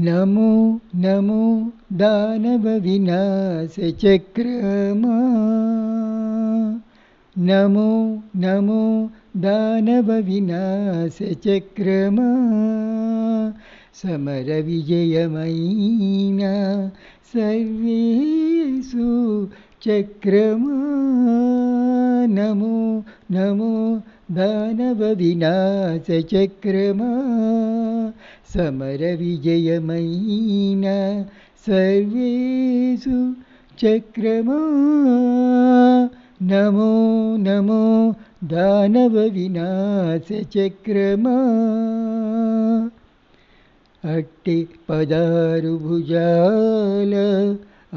నమో నమో దానవ వినాశ చక్రమా, నమో నమో దానవ వినాశ చక్రమా, సమర విజయమైన సర్వేషు చక్రమా, నమో నమో దానవ వినాశ చక్రమా, సమర విజయమైన సర్వేషు చక్రమా, నమో నమో దానవ వినాశ చక్రమా. అట్టి 16 భుజాల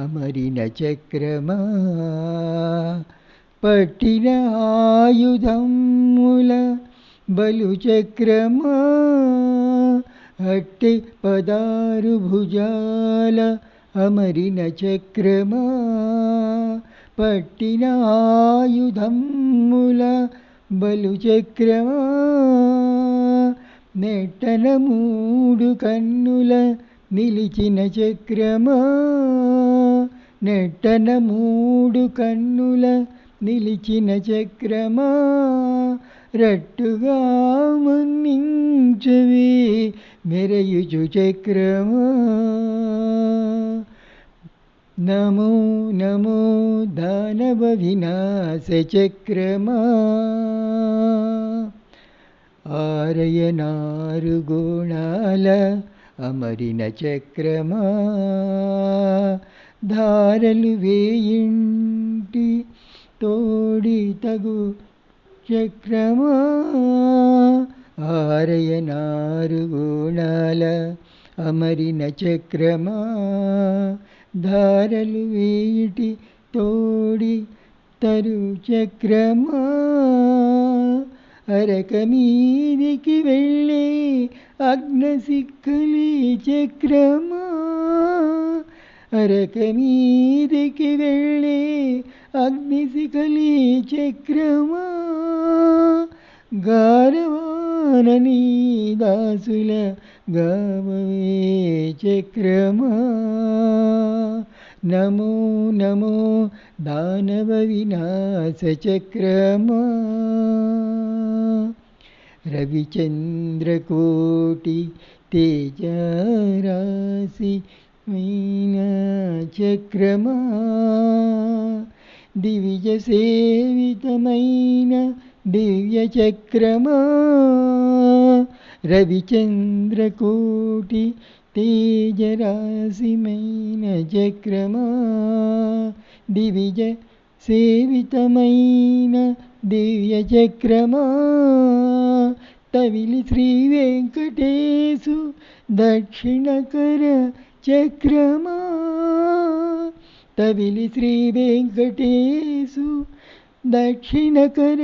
అమరిన చక్రమా, పట్టిన ఆయుధముల బలు చక్రమా, అట్టి 16 భుజాల అమరిన చక్రమా, పట్టిన ఆయుధముల బలు చక్రమా, నెట్టన 3 కన్నుల నిలిచిన చక్రమా, నెట్టన 3 కన్నుల నిలిచిన చక్రమా, రట్టుగా మన్నించవే మెరయుచు చక్రమా, నమో నమో దానవ వినాశ చక్రమా. 6 గుణాల అమరిన చక్రమా, ధారలు వేయింటి తోడి తగు చక్రమా, 6 గుణాల అమరిన చక్రమా, ధారలు వేయిటి తోడి తరు చక్రమా, అరక మీదికి వెళ్ళే అగ్నశిఖలి చక్రమా, అరక మీదికి వెళ్ళే అగ్నిశిఖలి చక్రమా, గారవానని దాసుల గావవే చక్రమా, నమో నమో దానవ వినాశ చక్రమా. రవిచంద్రకోటి తేజరాశి మైన చక్రమా, దివ్య సేవితమైన దివ్య చక్రమా, రవిచంద్రకోటి తేజరాశిమైన చక్రమా, దివ్య సేవితమైన దివ్య చక్రమా, తవిలి శ్రీ వెంకటేశు దక్షిణకర చక్రమా, తవిలి శ్రీ వెంకటేశు దక్షిణకర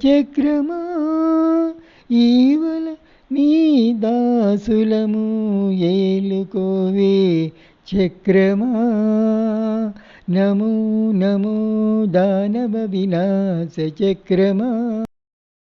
చక్రమా, ఈవల నీ దాసులము ఏలుకోవే చక్రమా, నమో నమో దానవ వినాశ చక్రమా.